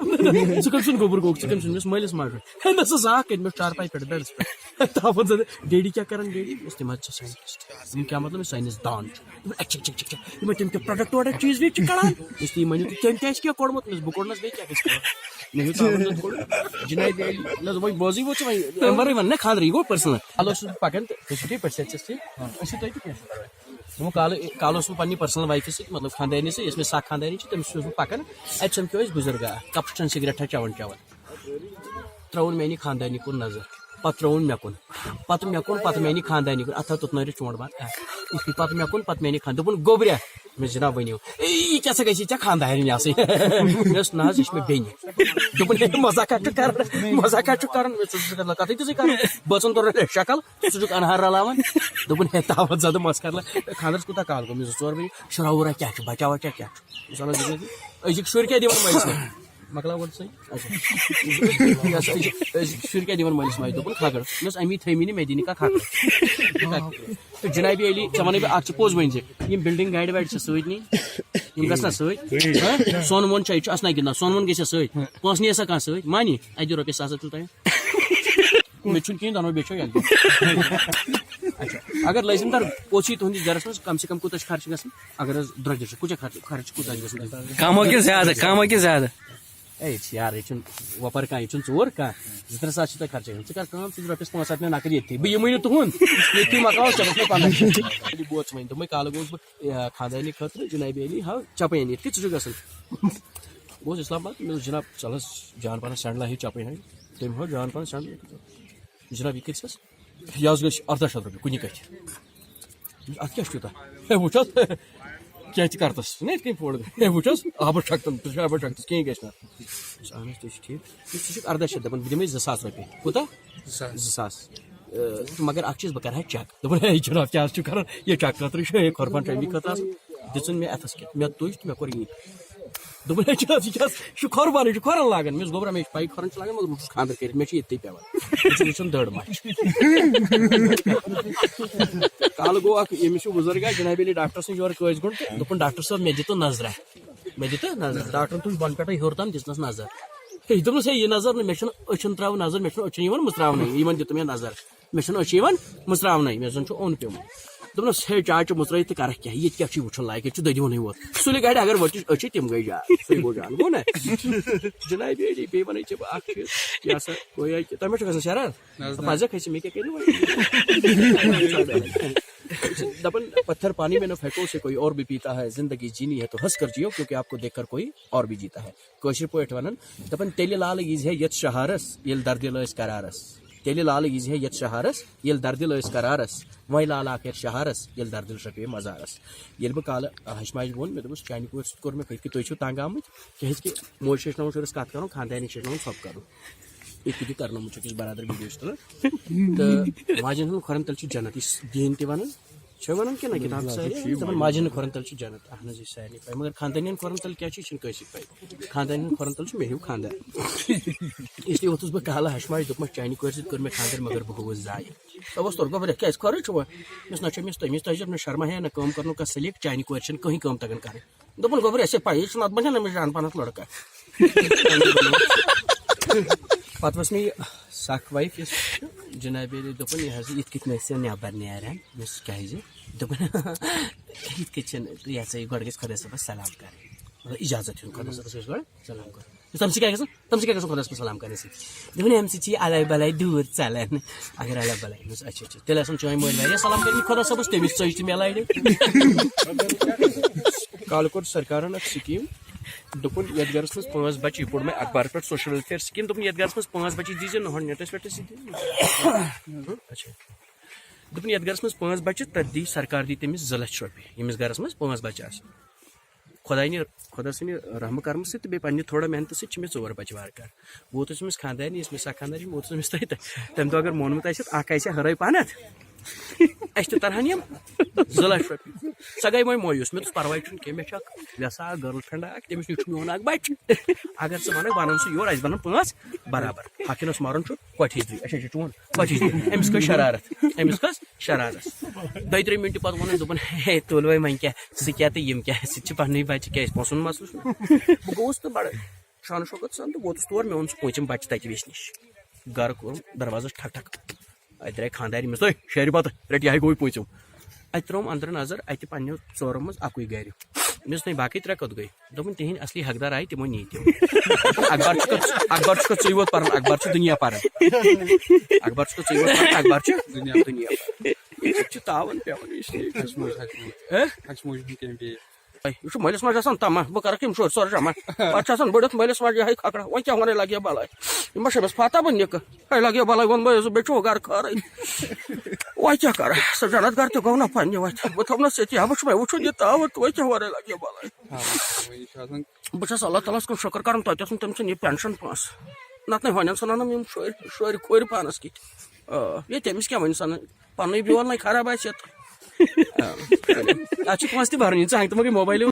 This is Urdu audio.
ثم سن گوبر گوک ثم سن مالس ماجر نہ سا کت چارپائی پہ بیڈس پہ تاپت ڈیڈی کیا کران ڈیڈی تم سائنٹسٹ کیا مطلب سائنس دان تم تم پروڈکٹ وڈکٹ چیز ویز کڑان تم ؤنو تم کیا کوڑمت بہ کوڑنس بیٚیہِ کیٛاہ گژھِ جناب نہ وۄنۍ بوزی ووت ژٕ وۄنۍ ون نا خاندر یہ گوٚو پٔرسنل کالہٕ اوسُس بہٕ پکان تہٕ ٹھیٖک پٲٹھۍ صحت چھس ٹھیٖک أسۍ چھِ تۄہہِ تہِ کینٛہہ چھُنہٕ پرواے دوٚپُن کالہٕ اوسُس بہٕ پننہِ پٔرسنل وایفہِ سۭتۍ مطلب خاندارنہِ سۭتۍ یۄس مےٚ سکھ خاندارنہِ چھِ تٔمِس اوسُس بہٕ پکان اتہِ سمکھیو أسۍ بُزرگا اکھ کپس چٮ۪وان سگریٹا چٮ۪وان ترٛٲوُن میانہِ خاندارنہِ کُن نظر پتہٕ ترٛٲوُن مےٚ کُن پتہٕ میانہِ خاندارنہِ کُن اتھ توٚتنٲرِتھ چونٛڈ بنٛد یِتھُے پتہٕ مےٚ کُن پتہٕ میانہِ دوٚپُن گوٚبریا مےٚ جناب ؤنِو یہِ کیٛاہ سا گژھی ژےٚ خاندارنۍ آسٕنۍ مےٚ اوس نہ حظ یہِ چھِ مےٚ بیٚنہِ دوٚپُن ہے مزاقا چھُ کران ژٕ چھُکھ کتھٕے تِژٕے کران بٲژن توٚر شکل ژٕ چھُکھ انہار رلاوان دوٚپُن ہے تاوت زدٕ مس کرلا خاندرس کوٗتاہ کال گوٚو مےٚ 2-4 ؤری شُرا وُرا کیٛاہ چھُ بچا وچا کیٛاہ چھُ أزِکۍ شُرۍ کیٛاہ دِوان مٲلِس ماجہِ مکلاو گۄڈٕ شُرۍ کیٛاہ دِوان مٲلِس ماجہِ دوٚپُن کھکھر مےٚ اوس امی تھٲیمٕتۍ نہٕ مےٚ دِنہِ کانٛہہ کھکھر جنابی علی ژےٚ وَنَے بہٕ اکھ ژٕ پوٚز ؤنۍ زِ یِم بِلڈِنٛگ گاڑِ واڑِ چھِ سۭتۍ نِنۍ یِم گژھنا سۭتۍ سۄن وۄن چھا یہِ چھُ اَسنا گِنٛدان سۄن وۄن گژھِ سۭتۍ پونٛسہٕ نِیَسا کانٛہہ سۭتۍ مانی اَتہِ دِ رۄپیہِ 1,000 تُل تۄہہِ مےٚ چھُنہٕ کِہیٖنۍ دۄنوَے بیٚیہِ چھو یَلہٕ اچھا اگر لٲزِم دار پوٚژھ یی تُہٕنٛدِس گرس منٛز کم سے کم کوٗتاہ چھُ خرچہٕ گژھان اگر حظ درٛۄجر چھُ کوٗتاہ خرچہٕ کوٗتاہ چھُ گژھان کم ہو کہ زیادٕ اے یار یہ وپر کھانا یہ ژور کھانا 2-3 ساس تھی خرچ ژٕ کر کٲم ژٕ دِ رۄپیس 5-7 مےٚ نقد ییٚتھی بہٕ یِمٕے نہٕ تُہُنٛد ییٚتھی مکلاو ژےٚ بہٕ 15 بوز وۄنۍ دوٚپمَے کالہٕ گوٚوُس بہٕ خاندارنہِ خٲطرٕ جنابی علی ہاو چپٲنۍ أنِتھ کہِ ژٕ چھُکھ گژھان بہٕ اوسُس اسلام آباد مےٚ دوٚپ جناب چل حظ جان پہن سٮ۪نٛڈلا ہیٚو چپٲنۍ ہاو تٔمۍ ہٲو جان پہن سٮ۪نٛڈل جناب یہِ کۭتِس یہِ حظ گژھِ 1800 رۄپیہِ کُنہِ کَتھِ اَتھ کیٛاہ چھُ تیوٗتاہ ہے وٕچھ حظ کیٛاہ تہِ کَرتَس نہ یِتھ کٔنۍ فوڑ ہے وٕچھ حظ آبَس چھَکتَن ژٕ چھُکھ آبَس چھَکتَس کِہیٖنۍ گژھِ نہٕ اہن حظ تُہۍ چھِو ٹھیٖک ژٕ چھُکھ 1800 دَپان بہٕ دِمَے 2,000 رۄپیہِ کوٗتاہ 2,000 مگر اکھ چیٖز بہٕ کَرٕ ہا چیک دوٚپُن ہے جناب کیٛاہ حظ چھُو کَران یہِ چیک خٲطرٕ چھُ ہے کھۄرپان چھُ اَمی خٲطرٕ آسان دِژٕن مےٚ اَتھَس کیٚنٛہہ مےٚ تُج تہٕ مےٚ کوٚر یی دوٚپُن ہے جناب یہِ کیٛاہ یہِ چھُ کھۄربان یہِ چھُ کھۄرن لاگان مےٚ اوس گوٚبرا مےٚ چھِ پَیی کھۄرن چھِ لاگان مگر بہٕ چھُس خاندر کٔرِتھ مےٚ چھُ ییٚتھی پیٚوان مےٚ چھُ وٕچھُن دٔر ماچھ کالہٕ گوٚو اکھ ییٚمِس چھُ بُزرگا جنابی علی ڈاکٹر سٕنٛز یورٕ کٲنٛسہِ گوٚنٛڈ تہٕ دوٚپُن ڈاکٹر صٲب مےٚ دِتو نظرا ڈاکٹرن تُج بۄنہٕ پٮ۪ٹھے ہیوٚر تام دِژنَس نظر ہے دوٚپنَس ہے یہِ نظر نہٕ مےٚ چھُنہٕ أچھن ترٛاوُن نظر مےٚ چھُنہٕ أچھن یِوان مٕژراونٕے یِمن دِتو مےٚ نظر مےٚ چھُنہٕ أچھ یِوان مٕژراونٕے مےٚ زن چھُ اوٚن پیوٚمُت دوٚپنَس ہے چاچہِ مٕژرٲیِتھ تہٕ کَرکھ کیٛاہ ییٚتہِ کیٛاہ چھُے وٕچھُن لایق ییٚتہِ چھُ دٔدِوُنٕے یوت سُلہِ گاڑِ اگر ؤٹِچ أچھِ تِم گٔے جان سُے گوٚو جان گوٚو نا جنابی علی بیٚیہِ وَنَے ژےٚ بہٕ اکھ چیٖز یہِ ہسا گویا کہِ تۄہہِ ما چھُ گژھان شرار پزیٚکھ اَسہِ مےٚ کیٛاہ کٔرِو دپان پتھر پانی میں نہ پھینکو سے کوئی اور بھی پیتا ہے زندگی جینی ہے تو ہنس کر جیو کیونکہ آپ کو دیکھ کر کوئی اور بھی جیتا ہے کٲشِر پٲٹھۍ وَنان دپان تیٚلہِ لالہٕ ییٖزِ ہے یَتھ شہارس ییٚلہِ دردِل ٲسۍ کرارس تیٚلہِ لالہٕ ییٖزِ ہے یَتھ شہارس ییٚلہِ دردِل ٲسۍ کرارس وۄنۍ لالہٕ یَتھ شہارس ییٚلہِ دردِل شپے مزارس ییٚلہِ بہٕ کالہٕ ہشماجہِ ووٚن مےٚ دوٚپُس چانہِ کورِ سۭتۍ کوٚر مےٚ کہِ تُہۍ چھِو تنگ آمٕتۍ کیٛازِ کہِ موج چھِ ہیٚچھناوان شُرِس کتھ کرُن خاندارنہِ چھِ ہیٚچھناوان ژھۄپہٕ کرُن یِتھ کٔنۍ کرنومُت چھُکھ یُس برادر ویٖڈیو چھُ تُلان تہٕ ماجٮ۪ن ہُنٛد کھۄرن تل چھُ جنت یہِ چھِ دیٖن تہِ وَنان چھِ وَنان کہِ نہ کِتاب سارے دَپان ماجٮ۪ن ہٕنٛدۍ کھۄرن تل چھُ جنت اہن حظ یہِ چھِ سارنٕے پاے مگر خاندارنٮ۪ن کھۄرن تل کیٛاہ چھُ یہِ چھُنہٕ کٲنٛسہِ پاے خاندارنٮ۪ن ہٕنٛدۍ کھۄرن تل چھُ مےٚ ہیوٗ خاندار اسلیے ووٚتھُس بہٕ کالہٕ ہشماجہِ دوٚپمَس چانہِ کورِ سۭتۍ کوٚر مےٚ خاندر مگر بہٕ گوٚوُس زایہِ دوٚپُس توٚر گوٚبرا کیٛازِ خٲرٕے چھُوا مےٚ نہ چھُ أمِس تٔمِس تۄہہِ مےٚ شرما ہے نہ کٲم کَرنُک کانٛہہ سلیٖق چانہِ کورِ چھَنہٕ کٕہٕنۍ کٲم تگان کَرٕنۍ دوٚپُن گوٚبرا اَسے پَیی چھِ نَتہٕ بَنہِ أمِس جان پہنَتھ لٔڑکہٕ پتہٕ وٕچھ مےٚ یہِ سکھ وایف یۄس چھِ جنابی علی دوٚپُن یہِ حظ یِتھ کٔنۍ ٲسۍ نٮ۪بر نیران مےٚ دوٚپُس کیٛازِ دوٚپُن یِتھ کٔنۍ چھِنہٕ یہِ ہسا یہِ گۄڈٕ گژھِ خۄدا صٲبس سلام کَرٕنۍ مطلب اِجازت ہیوٚن خۄدا صٲبس گژھِ گۄڈٕ سلام کَرُن تَمہِ سۭتۍ کیٛاہ گژھان خۄدا صٲبس سلام کَرنہٕ سۭتۍ دوٚپُن اَمہِ سۭتۍ چھِ یہِ اَلے بَلے دوٗر ژَلان اگر اَلے بَلے دوٚپُس اچھا اچھا تیٚلہِ آسان چٲنۍ مٲلۍ واریاہ سلام کٔرمٕتۍ خۄدا صٲبس تٔمِس ژٔج تہِ مےٚ لَرِ کالہٕ کوٚر سرکارن اکھ سکیٖم دوٚپُن یتھ گرس منٛز 5 بچہِ یہِ پوٚر مےٚ اخبارس پٮ۪ٹھ سوشل ویلفیر سکیٖم دوٚپُن یتھ گرس منٛز 5 بچہِ دیٖزِ نہٕ نیٹس پٮ۪ٹھ اچھا دوٚپُن یتھ گرس منٛز 5 بچہِ تتھ دی سرکار دی تٔمِس 2 لچھ رۄپیہِ ییٚمِس گرس منٛز 5 بچہِ آسن خۄدا سٕنٛدِ رحمہٕ کرمہٕ سۭتۍ تہٕ بیٚیہِ پننہِ تھوڑا محنتہٕ سۭتۍ چھِ مےٚ 4 بچہِ وارٕ کار بہٕ ووتُس أمِس خاندارنہِ یۄس مےٚ سکھ خاندارنہِ بہٕ ووتُس أمِس تۄہہِ تمہِ دۄہ اگر مونمُت آسہِ اکھ آسہِ ہا ہرٲے پہنتھ اَسہِ تہِ ترہن یِم 2 لچھ رۄپیہِ سۄ گٔے وۄنۍ مایوٗس مےٚ دوٚپُس پرواے چھُنہٕ کینٛہہ مےٚ چھُ اکھ ویسا اکھ گٔرل فرینڈ اکھ تٔمِس نِش چھُ میون اکھ بچہِ اگر ژٕ وَنکھ بنن سُہ یور اَسہِ بنن 5 برابر حقیٖنس مارُن چھُ کۄٹھِس دی اچھا اچھا چون کۄٹھِس دی أمِس کھٔژ شرارت 2-3 مِنٹہِ پتہٕ ووٚنُن دوٚپُن ہے تُل وۄنۍ کیٛاہ ژٕ کیٛاہ تہٕ یِم کیٛاہ سُہ تہِ چھِ پننٕے بچہِ کیٛازِ پونٛسن ہُنٛد مسلہٕ چھُ بہٕ گوٚوُس تہٕ بڑٕ شان شوکت سان تو ووتس تور مےٚ اوٚن سُہ پوٗنٛژِم بَچہٕ تَتہِ وِسہِ نِش گرٕ کوٚرُم دروازس ٹھک ٹھک اَتہِ درٛاے خانٛدارِ مےٚ دوٚپ شیرِ بتہٕ رٔٹۍ یِہے گوٚو پوٗنٛژِم اَتہِ ترٛووُم أنٛدرٕ نظر اَتہِ پننیو ژورو منٛز اَکُے گرِ مےٚ دوٚپ باقٕے ترٛےٚ کوٚت گٔے دوٚپُن تِہِنٛدۍ اصلی حقدار آیہِ تِمو نی تِم اخبار چھُکھ ژٕے یوت پران اخبار چھُ دُنیا پران اخبار چھُکھ ژٕے یوت پران اخبار چھُ دُنیا پران چھُ تاوَن پیٚوان یہ مٲلِس ماجہِ آسان تما بہٕ کرکھ یِم شُرۍ سورُے جمع پتہٕ چھِ آسان بٔڑِتھ مٲلِس ماجہِ یِہے کھکھرا وۄنۍ کیٛاہ وَنے لگہِ بلاے یِم ما چھِ أمِس پتہ بہٕ نِکہٕ ہے لگہِ بلاے ووٚن مےٚ بیٚیہِ چھُ گرٕ خٲرٕے وۄنۍ کیٛاہ کرٕ سُہ جنت گرٕ تہِ گوٚو نا پننہِ وَتھِ بہٕ تھوٚونَس ییٚتی ہا وٕچھ مےٚ وٕچھُن یہِ تاوت وۄنۍ کیٛاہ وَنے لگہِ بلاے بہٕ چھُس اللہ تعالیٰ ہس کُن شُکر کران توتہِ اوس نہٕ تٔمۍ سُنٛد یہِ پینشن پونٛسہٕ نتہٕ ہۄنٮ۪ن ژھٕنانم یِم شُرۍ کھورِ پانس کِتھ یے تٔمِس کیٛاہ وۄنۍ سنان پننُے بیول نے خراب آسہِ اتھ چھِ پونٛسہٕ تہِ بھرنہِ ژٕ ہنٛگہٕ تہٕ منٛگے موبایلہِ